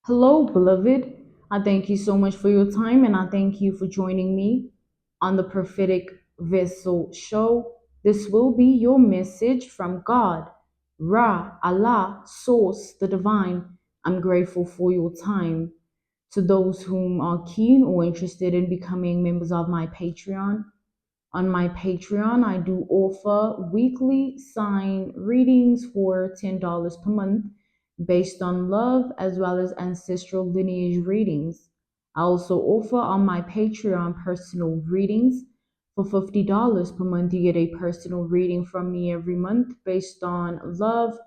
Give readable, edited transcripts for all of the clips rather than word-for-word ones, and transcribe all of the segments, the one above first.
Hello, beloved. I thank you so much for your time and I thank you for joining me on the Prophetic Vessel Show. This will be your message from God, Ra, Allah, Source, the Divine. I'm grateful for your time. To those whom are keen or interested in becoming members of my Patreon, on my Patreon, I do offer weekly sign readings for $10 per month based on love as well as ancestral lineage readings. I also offer on my Patreon personal readings. For $50 per month, you get a personal reading from me every month based on love,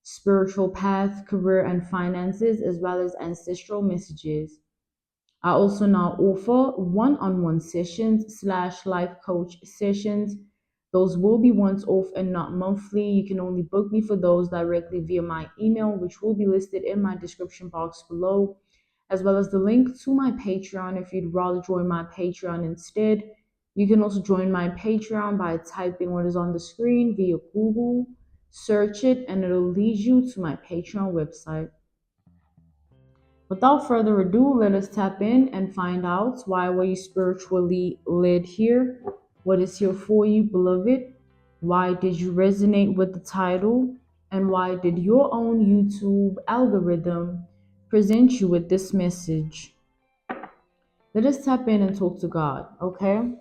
spiritual path, career, and finances, as well as ancestral messages. I also now offer one-on-one sessions slash life coach sessions. Those will be once off and not monthly. You can only book me for those directly via my email, which will be listed in my description box below, as well as the link to my Patreon if you'd rather join my Patreon instead. You can also join my Patreon by typing what is on the screen via Google, search it, and it'll lead you to my Patreon website. Without further ado, let us tap in and find out why were you spiritually led here? What is here for you, beloved? Why did you resonate with the title? And why did your own YouTube algorithm present you with this message? Let us tap in and talk to God, okay?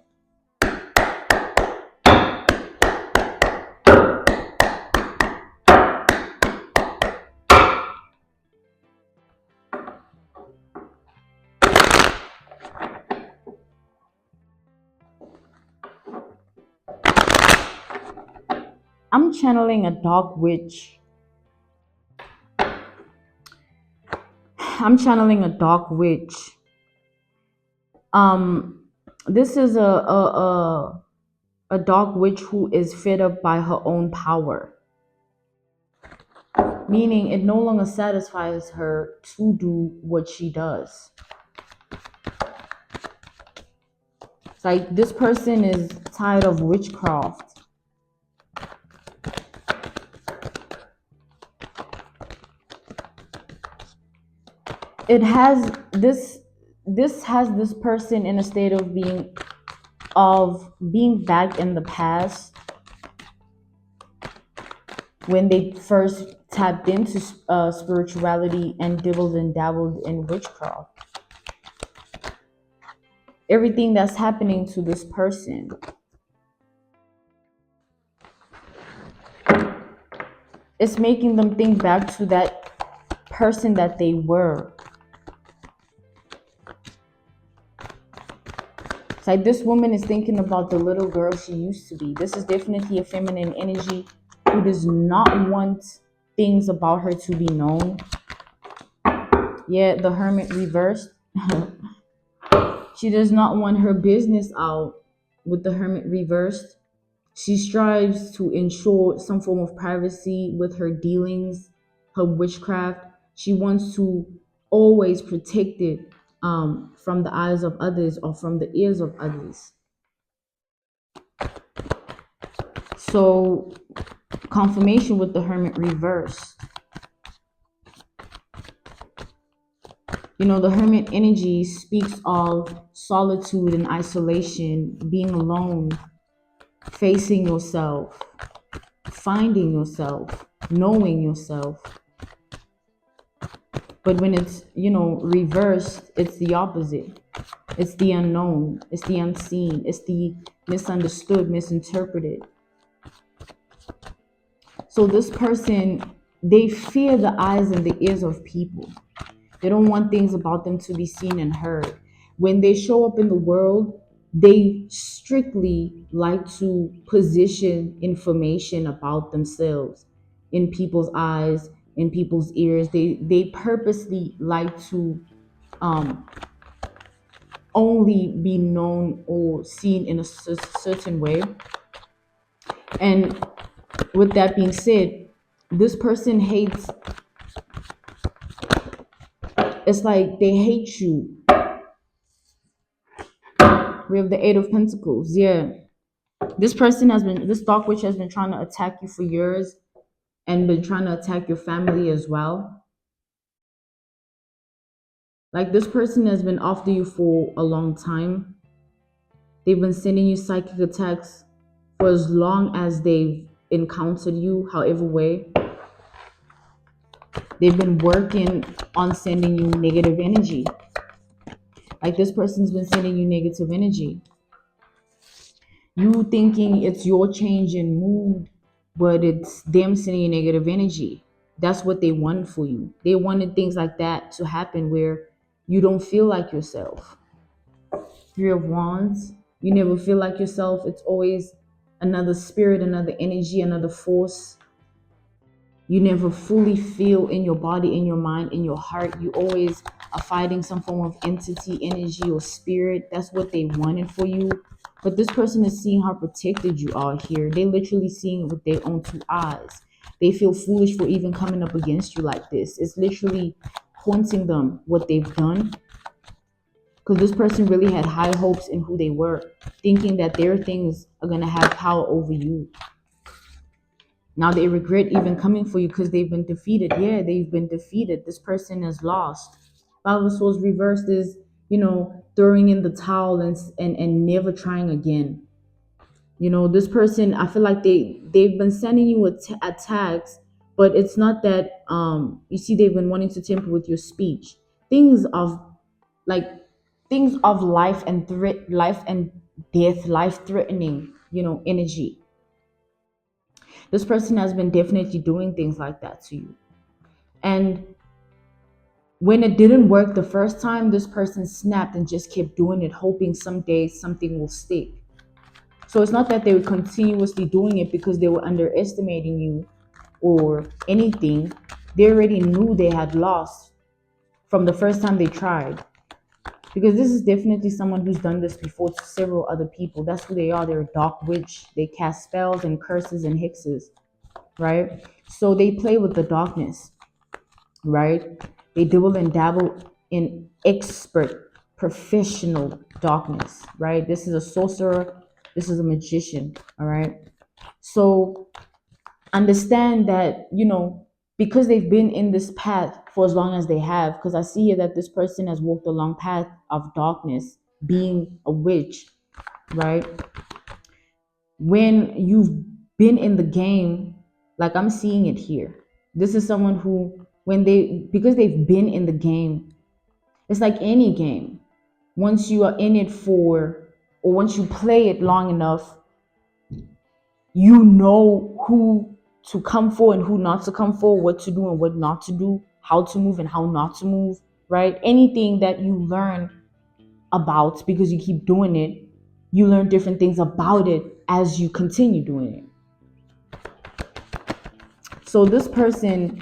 I'm channeling a dark witch. I'm channeling a dark witch. Um, this is a dark witch who is fed up by her own power, meaning it no longer satisfies her to do what she does. It's like this person is tired of witchcraft. It has this has this person in a state of being back in the past when they first tapped into spirituality and dibbled and dabbled in witchcraft. Everything that's happening to this person, it's making them think back to that person that they were. It's like this woman is thinking about the little girl she used to be. This is definitely a feminine energy who does not want things about her to be known. Yeah, the Hermit reversed. She does not want her business out with the Hermit reversed. She strives to ensure some form of privacy with her dealings, her witchcraft. She wants to always protect it from the eyes of others or from the ears of others. So, confirmation with the Hermit reversed. You know, the Hermit energy speaks of solitude and isolation, being alone, facing yourself, finding yourself, knowing yourself. But when it's, reversed, it's the opposite. It's the unknown, it's the unseen, it's the misunderstood, misinterpreted. So this person, they fear the eyes and the ears of people. They don't want things about them to be seen and heard. When they show up in the world, they strictly like to position information about themselves in people's eyes, in people's ears. They purposely like to um, only be known or seen in a certain way. And with that being said, this person hates, it's like they hate you. We have the Eight of Pentacles. Yeah. This dark witch has been trying to attack you for years and been trying to attack your family as well. Like this person has been after you for a long time. They've been sending you psychic attacks for as long as they've encountered you, however way. They've been working on sending you negative energy. Like this person's been sending you negative energy. You thinking it's your change in mood, but it's them sending you negative energy. That's what they wanted for you. They wanted things like that to happen where you don't feel like yourself. Three of Wands, you never feel like yourself. It's always another spirit, another energy, another force. You never fully feel in your body, in your mind, in your heart. You always are fighting some form of entity, energy, or spirit. That's what they wanted for you. But this person is seeing how protected you are here. They literally seeing it with their own two eyes. They feel foolish for even coming up against you like this. It's literally haunting them what they've done. Because this person really had high hopes in who they were, thinking that their things are going to have power over you. Now they regret even coming for you because they've been defeated. Yeah, they've been defeated. This person has lost. Five of Swords reversed is, throwing in the towel and never trying again. This person, I feel like they've been sending you attacks, but it's not that you see they've been wanting to tamper with your speech. Things of like things of life and death, life threatening, energy. This person has been definitely doing things like that to you. And when it didn't work the first time, this person snapped and just kept doing it, hoping someday something will stick. So it's not that they were continuously doing it because they were underestimating you or anything. They already knew they had lost from the first time they tried. Because this is definitely someone who's done this before to several other people. That's who they are. They're a dark witch. They cast spells and curses and hexes, right? So they play with the darkness, right? They dibble and dabble in expert, professional darkness, right? This is a sorcerer. This is a magician, all right? So understand that, because they've been in this path for as long as they have, because I see here that this person has walked a long path of darkness, being a witch, right? When you've been in the game, like I'm seeing it here, this is someone who, because they've been in the game, it's like any game. Once you are in it or once you play it long enough, you know who to come for and who not to come for, what to do and what not to do, how to move and how not to move, right? Anything that you learn about because you keep doing it, you learn different things about it as you continue doing it. So this person,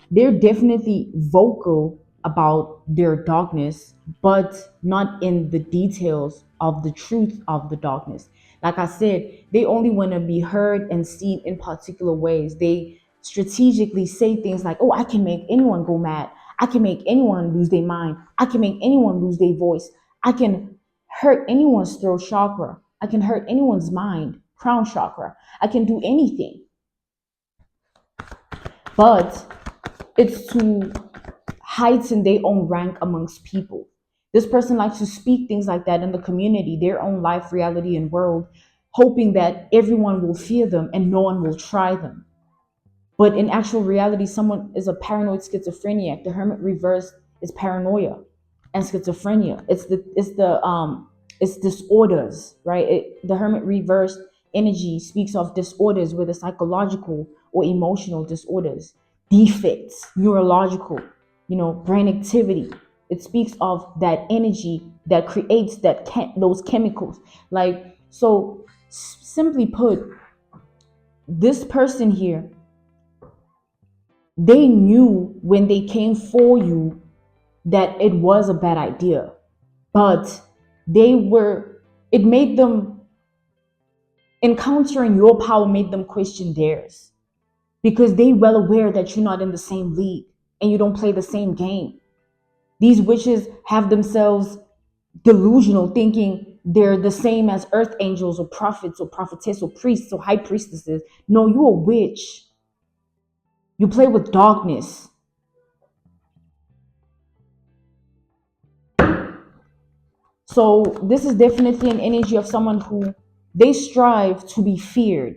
they're definitely vocal about their darkness, but not in the details of the truth of the darkness. Like I said, they only want to be heard and seen in particular ways. They strategically say things like, oh, I can make anyone go mad. I can make anyone lose their mind. I can make anyone lose their voice. I can hurt anyone's throat chakra. I can hurt anyone's mind, crown chakra. I can do anything. But it's to heighten their own rank amongst people. This person likes to speak things like that in the community, their own life, reality, and world, hoping that everyone will fear them and no one will try them. But in actual reality, someone is a paranoid schizophrenic. The Hermit reverse is paranoia and schizophrenia. It's disorders, right? The Hermit reverse energy speaks of disorders, whether psychological or emotional disorders, defects, neurological, brain activity. It speaks of that energy that creates those chemicals. Like, so simply put, this person here, they knew when they came for you that it was a bad idea, but it made them, encountering your power made them question theirs, because they well aware that you're not in the same league and you don't play the same game. These witches have themselves delusional, thinking they're the same as earth angels or prophets or prophetess or priests or high priestesses. No, you're a witch. You play with darkness. So this is definitely an energy of someone who they strive to be feared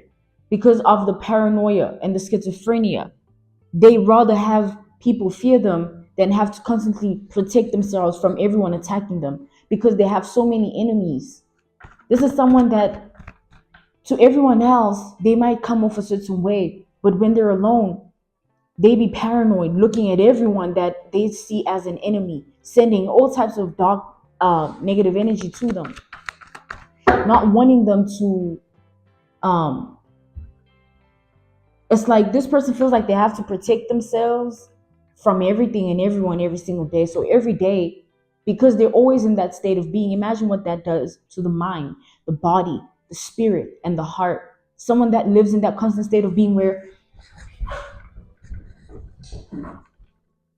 because of the paranoia and the schizophrenia. They rather have people fear them than have to constantly protect themselves from everyone attacking them because they have so many enemies. This is someone that to everyone else, they might come off a certain way, but when they're alone, they be paranoid, looking at everyone that they see as an enemy, sending all types of dark, negative energy to them, not wanting them to. Um, it's like this person feels like they have to protect themselves from everything and everyone every single day. So every day, because they're always in that state of being, imagine what that does to the mind, the body, the spirit, and the heart. Someone that lives in that constant state of being where,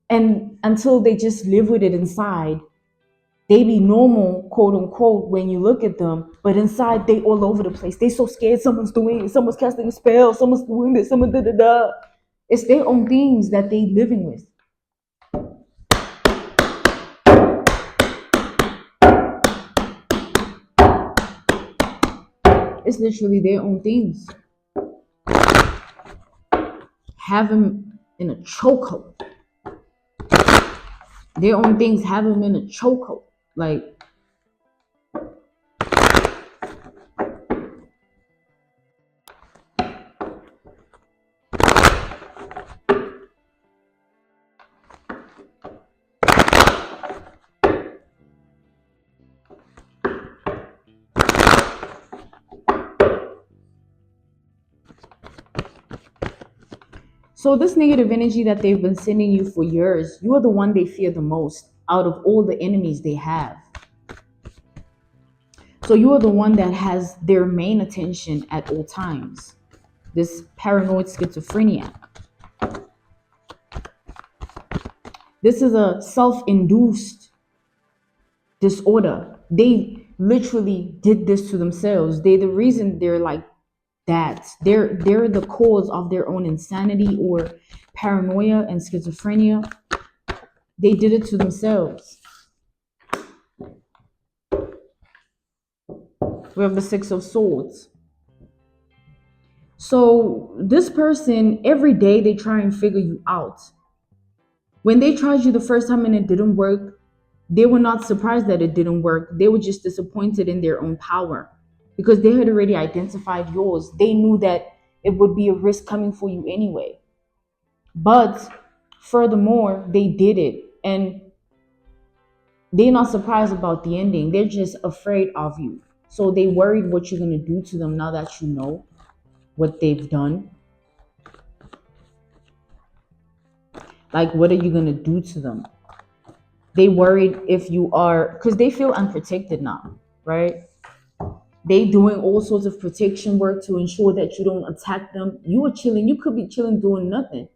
and until they just live with it inside, they be normal, quote unquote, when you look at them, but inside they all over the place. They so scared someone's doing it, someone's casting a spell, someone's doing this, someone da da da. It's their own things that they living with. It's literally their own things. Have them in a chokehold. Their own things have them in a chokehold. Like, so this negative energy that they've been sending you for years, you are the one they fear the most out of all the enemies they have. So you are the one that has their main attention at all times. This paranoid schizophrenia. This is a self-induced disorder. They literally did this to themselves. They the reason they're like that. They're the cause of their own insanity or paranoia and schizophrenia. They did it to themselves. We have the Six of Swords. So this person, every day they try and figure you out. When they tried you the first time and it didn't work, they were not surprised that it didn't work. They were just disappointed in their own power because they had already identified yours. They knew that it would be a risk coming for you anyway. But furthermore, they did it. And they're not surprised about the ending. They're just afraid of you. So they worried what you're going to do to them now that you know what they've done. Like, what are you going to do to them? They worried if you are, because they feel unprotected now, right? They doing all sorts of protection work to ensure that you don't attack them. You are chilling. You could be chilling doing nothing.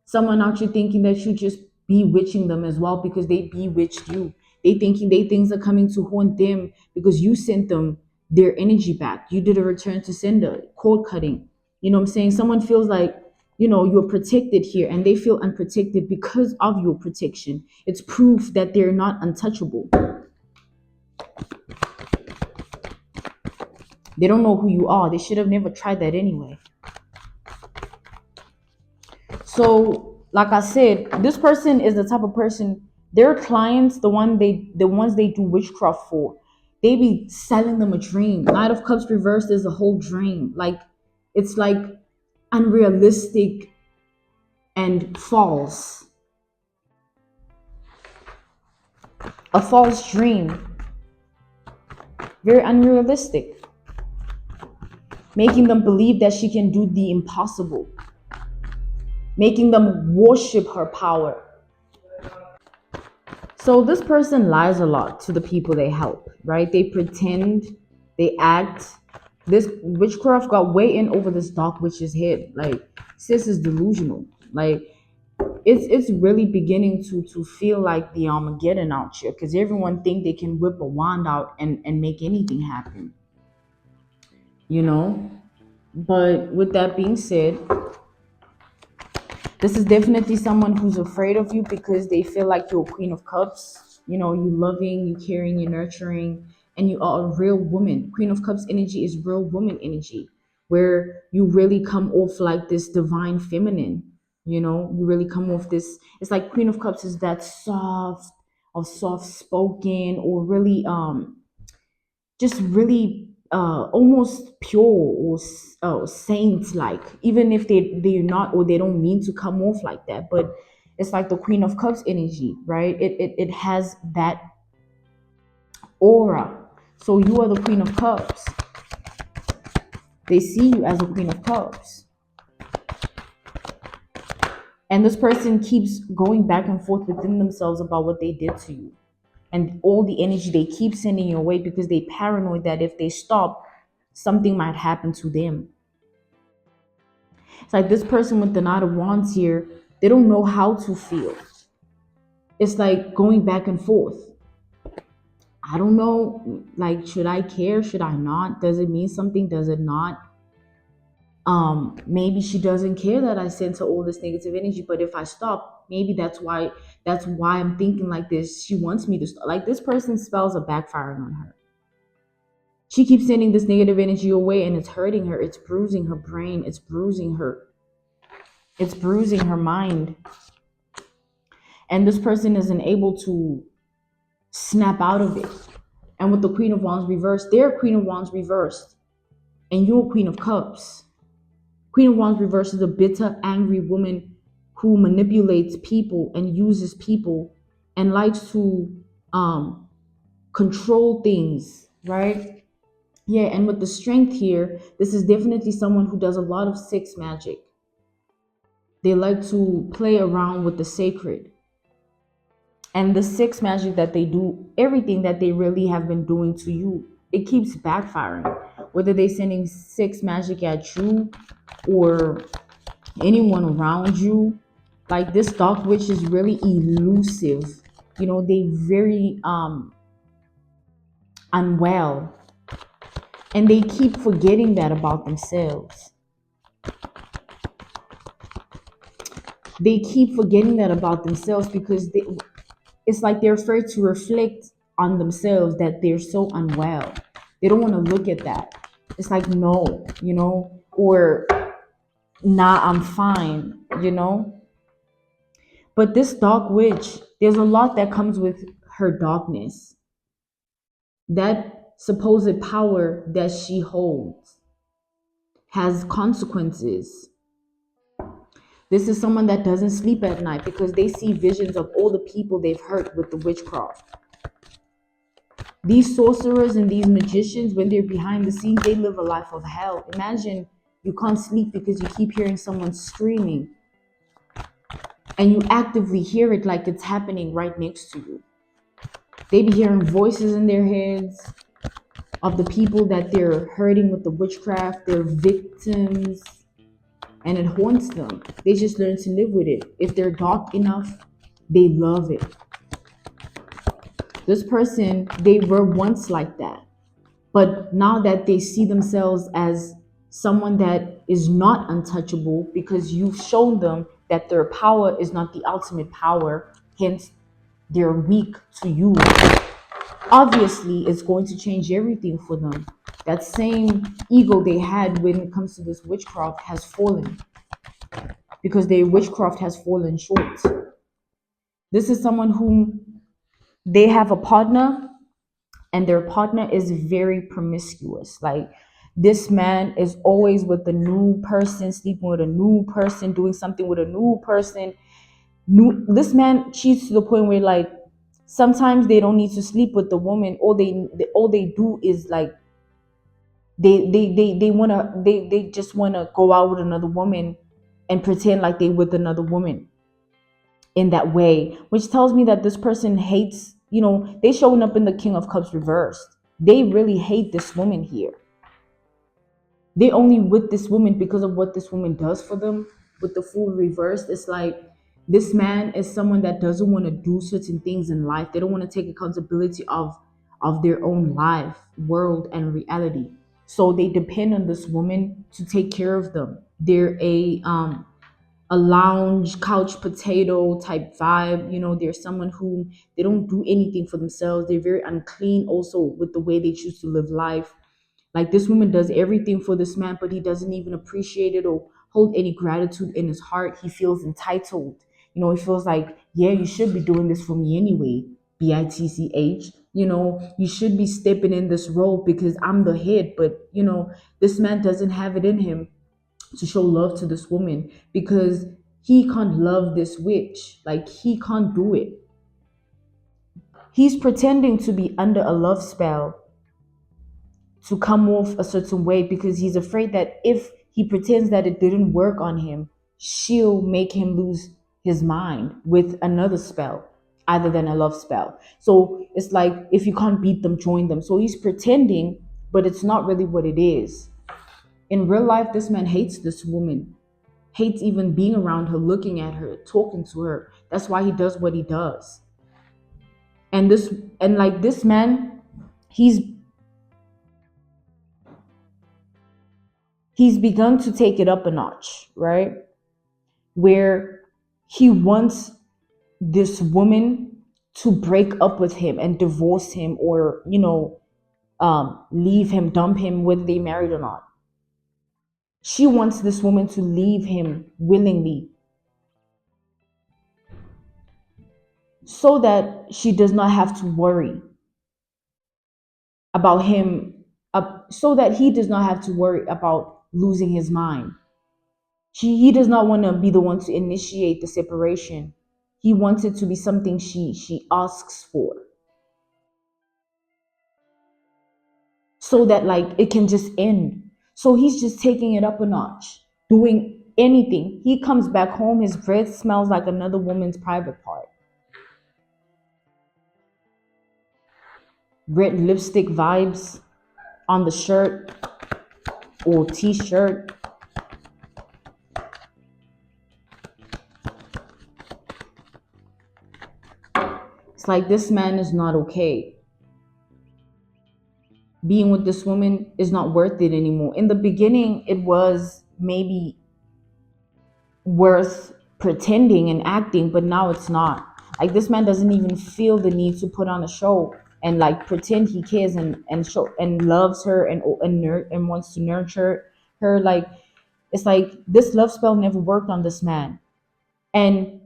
Someone out here thinking that you just bewitching them as well because they bewitched you. They thinking they things are coming to haunt them because you sent them their energy back. You did a return to sender, cord cutting. You know what I'm saying? Someone feels like, you're protected here and they feel unprotected because of your protection. It's proof that they're not untouchable. They don't know who you are. They should have never tried that anyway. So, like I said, this person is the type of person, their clients, the ones they do witchcraft for, they be selling them a dream. Knight of Cups reversed is a whole dream. Like, it's like unrealistic and false. A false dream. Very unrealistic. Making them believe that she can do the impossible. Making them worship her power. So this person lies a lot to the people they help, right? They pretend, they act. This witchcraft got way in over this dark witch's head. Like, sis is delusional. Like, it's really beginning to feel like the Armageddon out here because everyone think they can whip a wand out and make anything happen. But with that being said, this is definitely someone who's afraid of you because they feel like you're a Queen of Cups. You loving, you caring, you nurturing, and you are a real woman. Queen of Cups energy is real woman energy, where you really come off like this divine feminine. You really come off this. It's like Queen of Cups is that soft, or soft spoken, or really just really almost pure, or saint like, even if they're not, or they don't mean to come off like that, but it's like the Queen of Cups energy, right? It has that aura. So you are the Queen of Cups. They see you as a Queen of Cups, and this person keeps going back and forth within themselves about what they did to you, and all the energy they keep sending your way, because they paranoid that if they stop, something might happen to them. It's like this person with the Knight of Wands here, they don't know how to feel. It's like going back and forth. I don't know, like, should I care? Should I not? Does it mean something? Does it not? Maybe she doesn't care that I sent her all this negative energy, but if I stop, maybe that's why I'm thinking like this. She wants me to stop. Like, this person's spells are backfiring on her. She keeps sending this negative energy away, and it's hurting her. It's bruising her brain. It's bruising her mind. And this person isn't able to snap out of it. And with the Queen of Wands reversed, they're Queen of Wands reversed, and you're Queen of Cups. Queen of Wands reversed is a bitter, angry woman who manipulates people and uses people and likes to control things, right? Yeah, and with the Strength here, this is definitely someone who does a lot of sex magic. They like to play around with the sacred. And the sex magic that they do, everything that they really have been doing to you, it keeps backfiring. Whether they're sending sex magic at you or anyone around you, like, this dark witch is really elusive. They very unwell, and they keep forgetting that about themselves. They keep forgetting that about themselves because it's like they're afraid to reflect on themselves, that they're so unwell. They don't want to look at that. It's like, no, or nah, I'm fine. But this dark witch, there's a lot that comes with her darkness. That supposed power that she holds has consequences. This is someone that doesn't sleep at night because they see visions of all the people they've hurt with the witchcraft. These sorcerers and these magicians, when they're behind the scenes, they live a life of hell. Imagine you can't sleep because you keep hearing someone screaming, and you actively hear it like it's happening right next to you. They be hearing voices in their heads of the people that they're hurting with the witchcraft, their victims, and it haunts them. They just learn to live with it. If they're dark enough, they love it. This person, they were once like that. But now that they see themselves as someone that is not untouchable, because you've shown them that their power is not the ultimate power, hence they're weak to you. Obviously, it's going to change everything for them. That same ego they had when it comes to this witchcraft has fallen, because their witchcraft has fallen short. This is someone whom they have a partner, and their partner is very promiscuous. Like, this man is always with a new person, sleeping with a new person, doing something with a new person. This man cheats to the point where, like, sometimes they don't need to sleep with the woman. All they do is, like, they just wanna go out with another woman and pretend like they with another woman in that way, which tells me that this person hates, they showing up in the King of Cups reversed. They really hate this woman here. They only with this woman because of what this woman does for them. With the Fool reversed, it's like this man is someone that doesn't want to do certain things in life. They don't want to take accountability of their own life, world, and reality. So they depend on this woman to take care of them. They're a a lounge couch potato type vibe. You know, they're someone who they don't do anything for themselves. They're very unclean also with the way they choose to live life. Like this woman does everything for this man, but he doesn't even appreciate it or hold any gratitude in his heart. He feels entitled. You know, he feels like, yeah, you should be doing this for me anyway. BITCH. You know, you should be stepping in this role because I'm the head. But, you know, this man doesn't have it in him to show love to this woman because he can't love this witch. Like, he can't do it. He's pretending to be under a love spell to come off a certain way because he's afraid that if he pretends that it didn't work on him, she'll make him lose his mind with another spell other than a love spell. So it's like, if you can't beat them, join them. So he's pretending, but it's not really what it is. In real life, this man hates this woman, hates even being around her, looking at her, talking to her. That's why he does what he does. And this man, he's begun to take it up a notch, right? Where he wants this woman to break up with him and divorce him, or, you know, leave him, dump him, whether they married or not. She wants this woman to leave him willingly so that she does not have to worry about him, so that he does not have to worry about losing his mind. He does not want to be the one to initiate the separation. He wants it to be something she asks for, so that like it can just end. So he's just taking it up a notch, doing anything. He comes back home, his breath smells like another woman's private part. Red lipstick vibes on the shirt or t-shirt. It's like this man is not okay. Being with this woman is not worth it anymore. In the beginning, it was maybe worth pretending and acting, but now it's not. Like this man doesn't even feel the need to put on a show and like pretend he cares and show and loves her and wants to nurture her. Like, it's like this love spell never worked on this man, and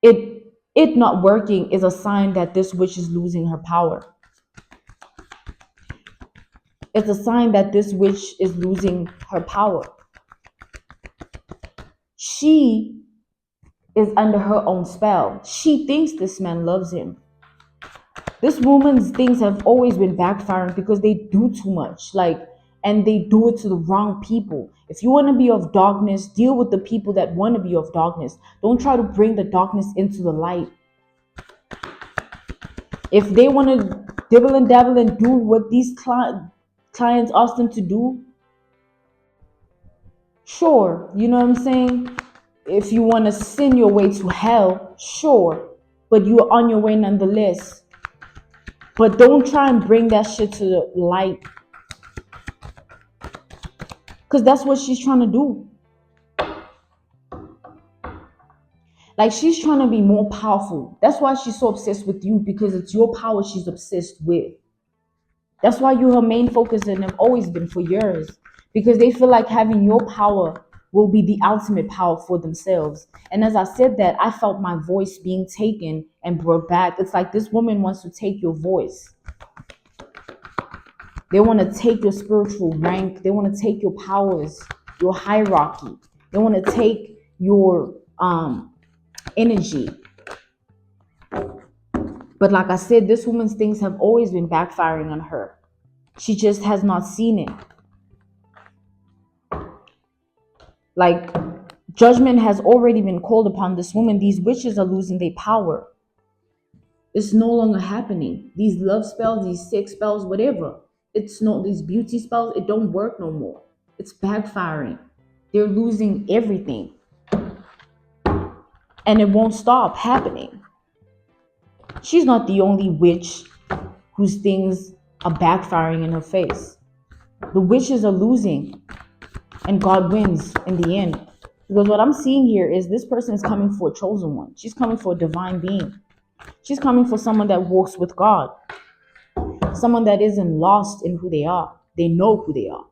it not working is a sign that this witch is losing her power. It's a sign that this witch is losing her power. She is under her own spell. She thinks this man loves him. This woman's things have always been backfiring because they do too much, like, and they do it to the wrong people. If you want to be of darkness, deal with the people that want to be of darkness. Don't try to bring the darkness into the light. If they want to dibble and dabble and do what these clients ask them to do, sure, you know what I'm saying? If you want to sin your way to hell, sure, but you are on your way nonetheless. But don't try and bring that shit to the light, because that's what she's trying to do. Like, she's trying to be more powerful. That's why she's so obsessed with you, because it's your power she's obsessed with. That's why you're her main focus and have always been for years, because they feel like having your power will be the ultimate power for themselves. And as I said that, I felt my voice being taken and brought back. It's like this woman wants to take your voice. They want to take your spiritual rank. They want to take your powers, your hierarchy. They want to take your energy. But like I said, this woman's things have always been backfiring on her. She just has not seen it. Like, judgment has already been called upon this woman. These witches are losing their power. It's no longer happening. These love spells, these sex spells, whatever. It's not these beauty spells. It don't work no more. It's backfiring. They're losing everything. And it won't stop happening. She's not the only witch whose things are backfiring in her face. The witches are losing, and God wins in the end. Because what I'm seeing here is this person is coming for a chosen one. She's coming for a divine being. She's coming for someone that walks with God, someone that isn't lost in who they are. They know who they are.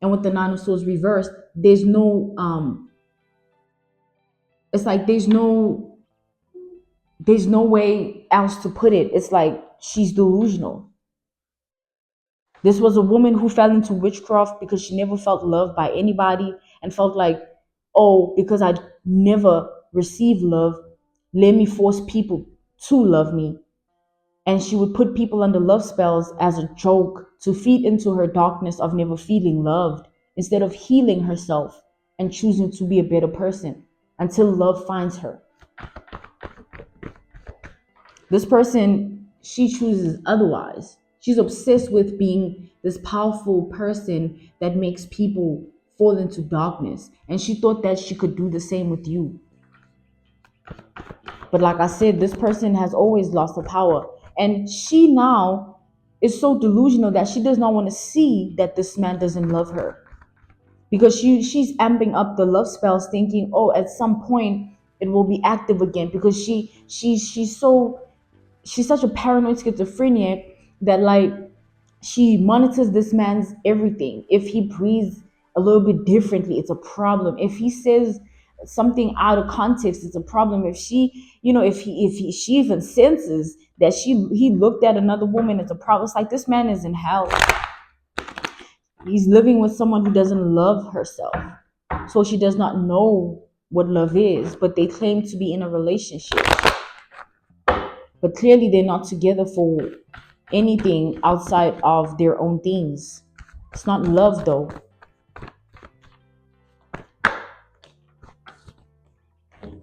And with the Nine of Swords reversed, there's no it's like there's no way else to put it. It's like she's delusional. This was a woman who fell into witchcraft because she never felt loved by anybody and felt like, oh, because I never received love, let me force people to love me. And she would put people under love spells as a joke to feed into her darkness of never feeling loved instead of healing herself and choosing to be a better person until love finds her. This person, she chooses otherwise. She's obsessed with being this powerful person that makes people fall into darkness. And she thought that she could do the same with you. But like I said, this person has always lost the power. And she now is so delusional that she does not want to see that this man doesn't love her. Because she's amping up the love spells thinking, oh, at some point it will be active again. Because she's such a paranoid schizophrenic that like she monitors this man's everything. If he breathes a little bit differently, it's a problem. If he says something out of context, it's a problem. If she, she even senses that he looked at another woman, it's a problem. It's like this man is in hell. He's living with someone who doesn't love herself. So she does not know what love is, but they claim to be in a relationship. But clearly they're not together for anything outside of their own things. It's not love though.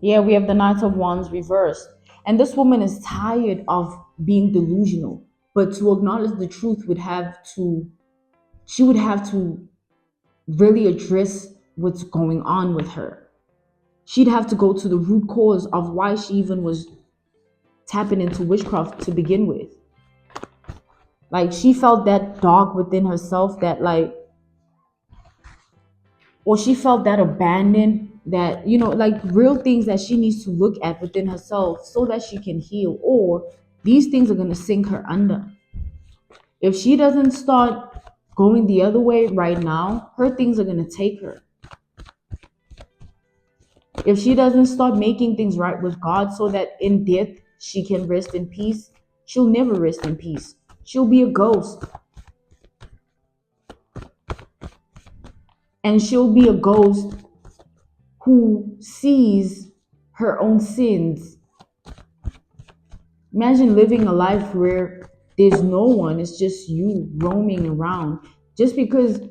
Yeah, we have the Knight of Wands reversed. And this woman is tired of being delusional. But to acknowledge the truth she would have to really address what's going on with her. She'd have to go to the root cause of why she even was tapping into witchcraft to begin with. Like she felt that dark within herself that like, or she felt that abandoned, that like real things that she needs to look at within herself so that she can heal, or these things are going to sink her under. If she doesn't start going the other way right now, her things are going to take her. If she doesn't start making things right with God so that in death she can rest in peace, she'll never rest in peace. She'll be a ghost. And she'll be a ghost who sees her own sins. Imagine living a life where there's no one, it's just you roaming around. Just because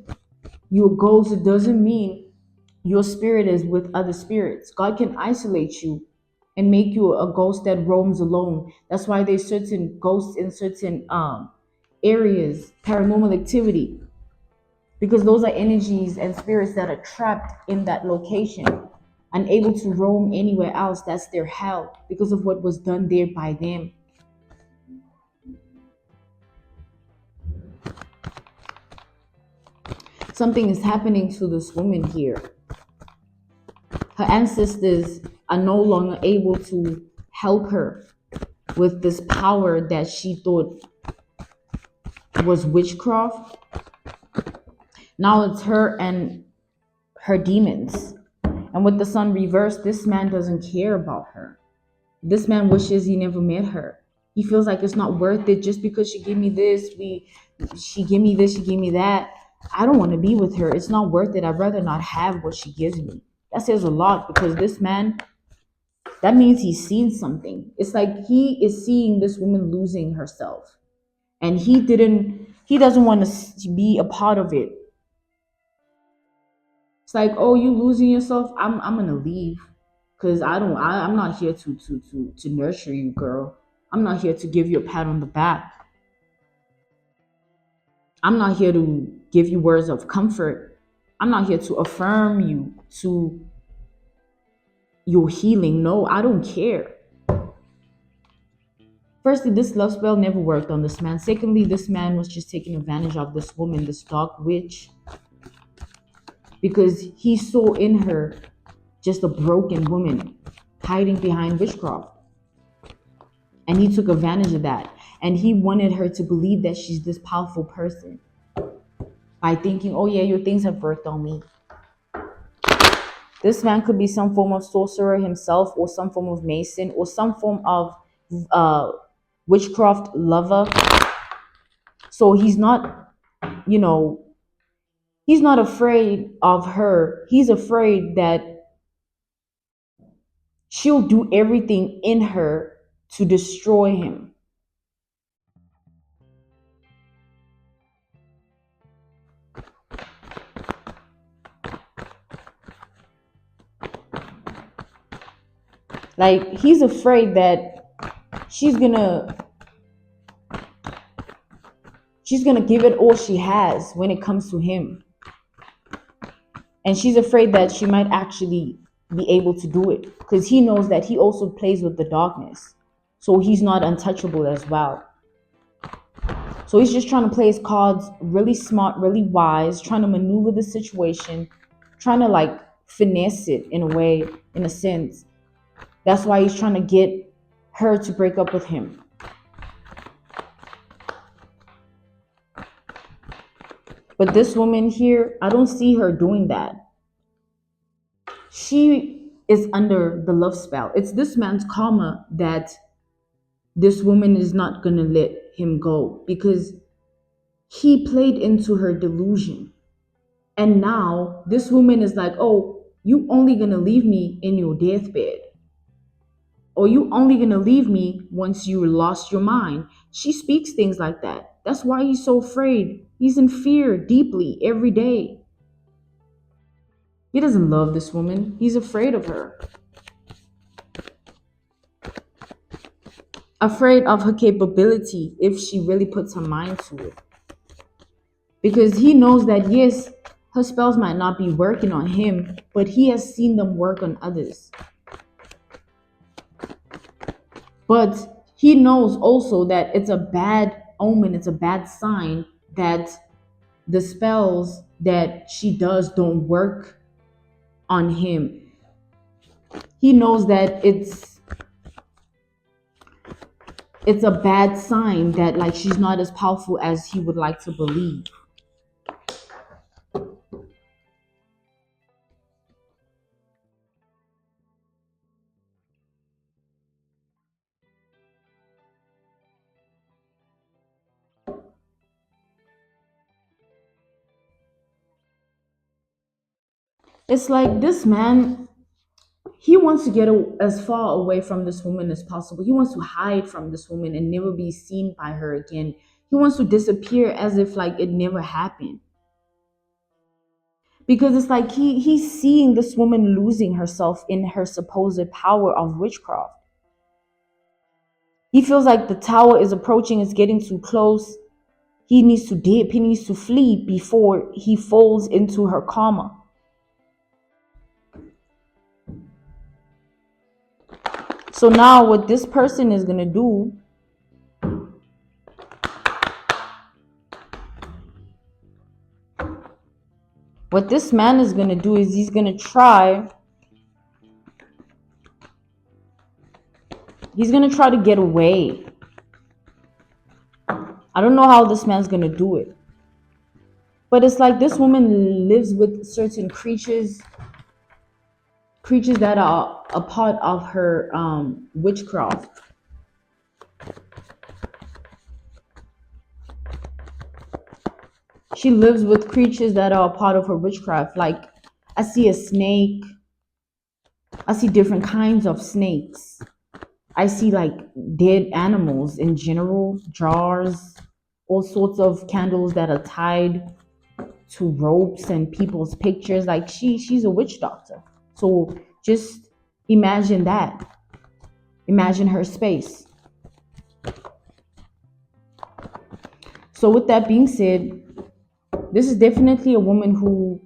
you're a ghost, it doesn't mean your spirit is with other spirits. God can isolate you and make you a ghost that roams alone. That's why there's certain ghosts in certain areas, paranormal activity, because those are energies and spirits that are trapped in that location, unable to roam anywhere else. That's their hell because of what was done there by them. Something is happening to this woman here. Her ancestors are no longer able to help her with this power that she thought was witchcraft. Now it's her and her demons. And with the sun reversed, this man doesn't care about her. This man wishes he never met her. He feels like it's not worth it just because she gave me this, she gave me this, she gave me that. I don't want to be with her. It's not worth it. I'd rather not have what she gives me. That says a lot because this man, that means he's seen something. It's like he is seeing this woman losing herself. And he doesn't want to be a part of it. It's like, oh, you losing yourself? I'm gonna leave. Cause I'm not here to nurture you, girl. I'm not here to give you a pat on the back. I'm not here to give you words of comfort. I'm not here to affirm you to your healing. No, I don't care. Firstly, this love spell never worked on this man. Secondly, this man was just taking advantage of this woman, this dark witch, because he saw in her just a broken woman hiding behind witchcraft. And he took advantage of that. And he wanted her to believe that she's this powerful person by thinking, oh yeah, your things have worked on me. This man could be some form of sorcerer himself, or some form of mason, or some form of witchcraft lover. So he's not, he's not afraid of her. He's afraid that she'll do everything in her to destroy him. Like, he's afraid that she's gonna give it all she has when it comes to him. And she's afraid that she might actually be able to do it, because he knows that he also plays with the darkness. So he's not untouchable as well. So he's just trying to play his cards really smart, really wise, trying to maneuver the situation, trying to like finesse it in a way, in a sense. That's why he's trying to get her to break up with him. But this woman here, I don't see her doing that. She is under the love spell. It's this man's karma that this woman is not going to let him go, because he played into her delusion. And now this woman is like, oh, you only going to leave me in your deathbed. Or you only going to leave me once you lost your mind. She speaks things like that. That's why he's so afraid. He's in fear deeply every day. He doesn't love this woman. He's afraid of her. Afraid of her capability if she really puts her mind to it. Because he knows that, yes, her spells might not be working on him, but he has seen them work on others. But he knows also that it's a bad omen, it's a bad sign that the spells that she does don't work on him. He knows that it's a bad sign that like she's not as powerful as he would like to believe. It's like this man, he wants to get as far away from this woman as possible. He wants to hide from this woman and never be seen by her again. He wants to disappear as if like it never happened. Because it's like he's seeing this woman losing herself in her supposed power of witchcraft. He feels like the tower is approaching, it's getting too close. He needs to dip, he needs to flee before he falls into her karma. So now what this person is going to do, what this man is going to do is he's going to try to get away. I don't know how this man's going to do it. But it's like this woman lives with certain creatures that are a part of her witchcraft. She lives with creatures that are a part of her witchcraft. Like, I see a snake. I see different kinds of snakes. I see like dead animals in general, jars, all sorts of candles that are tied to ropes and people's pictures. Like she's a witch doctor. So just imagine that. Imagine her space. So with that being said, this is definitely a woman who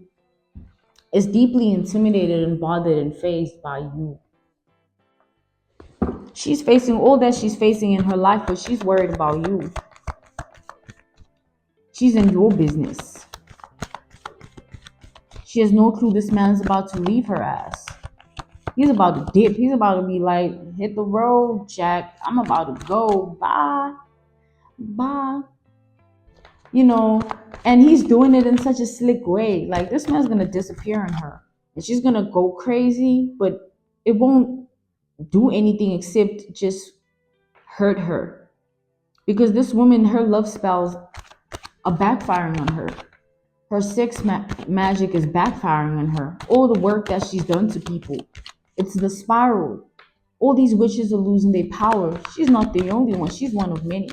is deeply intimidated and bothered and fazed by you. She's facing all that she's facing in her life, but she's worried about you. She's in your business. She has no clue this man's about to leave her ass. He's about to dip. He's about to be like, hit the road, Jack. I'm about to go. Bye. Bye. You know, and he's doing it in such a slick way. Like, this man's gonna disappear on her. And she's gonna go crazy, but it won't do anything except just hurt her. Because this woman, her love spells are backfiring on her. Her sex magic is backfiring on her. All the work that she's done to people, it's the spiral. All these witches are losing their power. She's not the only one. She's one of many.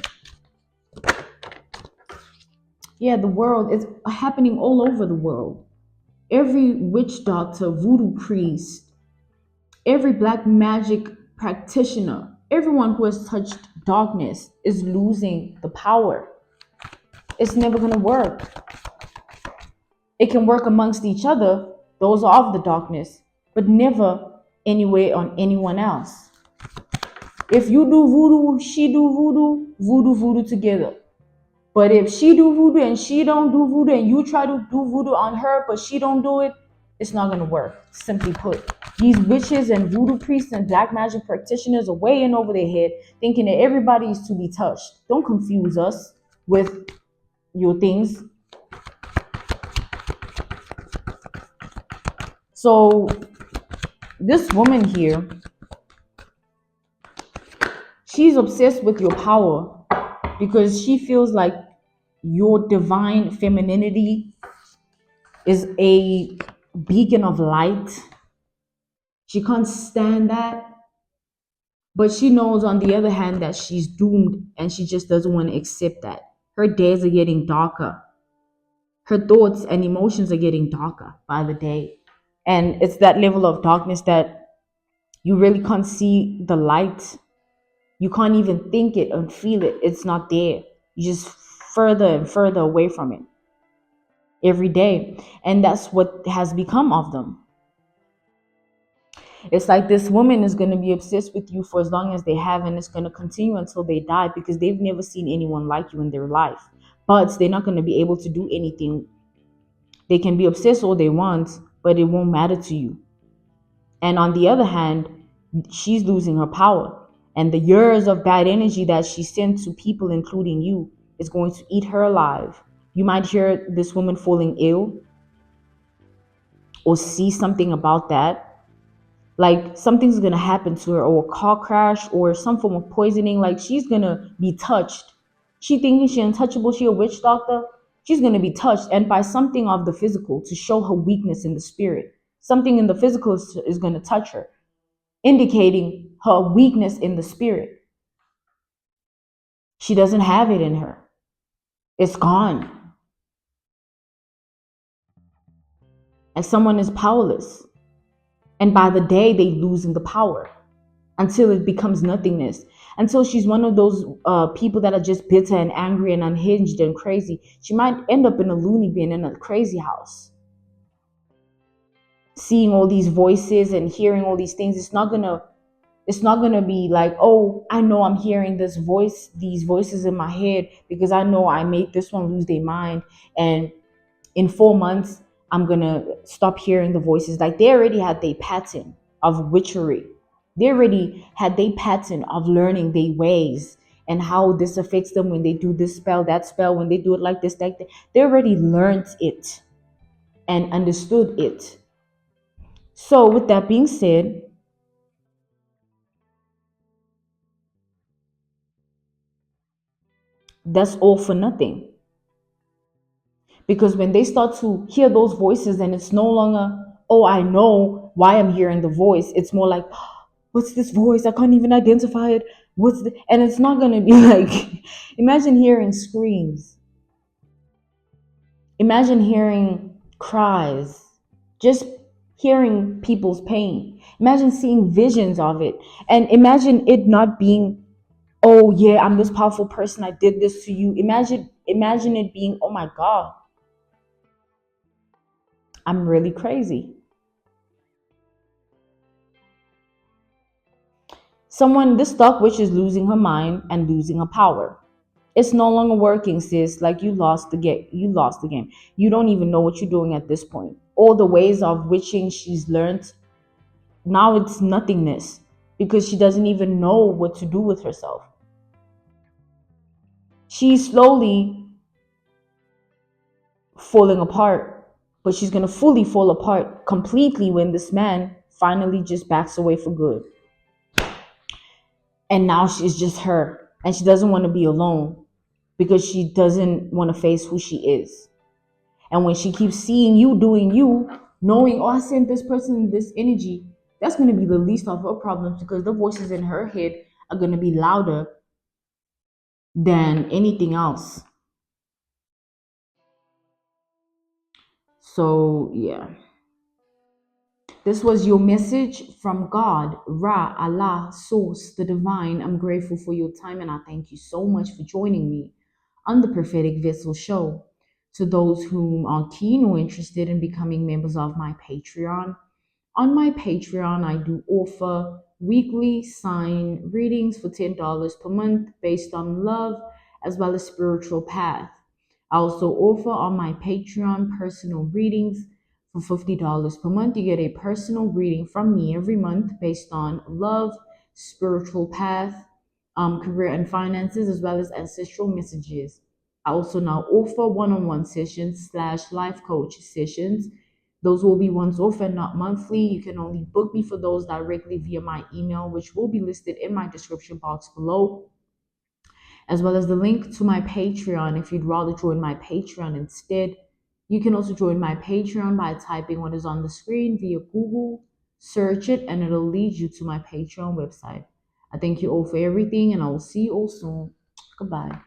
Yeah, the world is happening all over the world. Every witch doctor, voodoo priest, every black magic practitioner, everyone who has touched darkness is losing the power. It's never going to work. It can work amongst each other, those are of the darkness, but never anywhere on anyone else. If you do voodoo, she do voodoo, voodoo together. But if she do voodoo and she don't do voodoo and you try to do voodoo on her but she don't do it, it's not gonna work. Simply put, these witches and voodoo priests and black magic practitioners are way in over their head, thinking that everybody is to be touched. Don't confuse us with your things. So this woman here, she's obsessed with your power because she feels like your divine femininity is a beacon of light. She can't stand that. But she knows on the other hand that she's doomed and she just doesn't want to accept that. Her days are getting darker. Her thoughts and emotions are getting darker by the day. And it's that level of darkness that you really can't see the light. You can't even think it and feel it. It's not there. You just further and further away from it every day. And that's what has become of them. It's like this woman is going to be obsessed with you for as long as they have, and it's going to continue until they die because they've never seen anyone like you in their life. But they're not going to be able to do anything. They can be obsessed all they want, but it won't matter to you. And on the other hand, she's losing her power. And the years of bad energy that she sent to people, including you, is going to eat her alive. You might hear this woman falling ill or see something about that. Like something's going to happen to her, or a car crash or some form of poisoning. Like she's going to be touched. She thinking she's untouchable. She a witch doctor. She's going to be touched, and by something of the physical to show her weakness in the spirit. Something in the physical is going to touch her, indicating her weakness in the spirit. She doesn't have it in her. It's gone. And someone is powerless. And by the day, they losing the power until it becomes nothingness. Until she's one of those people that are just bitter and angry and unhinged and crazy. She might end up in a loony bin in a crazy house. Seeing all these voices and hearing all these things, it's not gonna be like, oh, I know I'm hearing these voices in my head because I know I made this one lose their mind, and in 4 months I'm gonna stop hearing the voices. Like they already had their pattern of witchery. They already had their pattern of learning their ways and how this affects them when they do this spell, that spell, when they do it like this, like that. They already learned it and understood it. So with that being said, that's all for nothing. Because when they start to hear those voices, and it's no longer, oh, I know why I'm hearing the voice. It's more like, what's this voice? I can't even identify it. And it's not going to be like, imagine hearing screams. Imagine hearing cries. Just hearing people's pain. Imagine seeing visions of it. And imagine it not being, oh yeah, I'm this powerful person. I did this to you. Imagine it being, oh my God, I'm really crazy. This dark witch is losing her mind and losing her power. It's no longer working, sis. Like you lost the game. You lost the game. You don't even know what you're doing at this point. All the ways of witching she's learned, now it's nothingness because she doesn't even know what to do with herself. She's slowly falling apart, but she's going to fully fall apart completely when this man finally just backs away for good. And now she's just her, and she doesn't want to be alone because she doesn't want to face who she is. And when she keeps seeing you doing you, knowing, oh, I sent this person this energy, that's going to be the least of her problems because the voices in her head are going to be louder than anything else. So, yeah. This was your message from God, Ra, Allah, Source, the Divine. I'm grateful for your time and I thank you so much for joining me on the Prophetic Vessel Show. To those whom are keen or interested in becoming members of my Patreon, on my Patreon, I do offer weekly sign readings for $10 per month based on love as well as spiritual path. I also offer on my Patreon personal readings for $50 per month. You get a personal reading from me every month based on love, spiritual path, career and finances, as well as ancestral messages. I also now offer one-on-one sessions / life coach sessions. Those will be once off and not monthly. You can only book me for those directly via my email, which will be listed in my description box below, as well as the link to my Patreon. If you'd rather join my Patreon instead, you can also join my Patreon by typing what is on the screen via Google, search it, and it'll lead you to my Patreon website. I thank you all for everything, and I will see you all soon. Goodbye.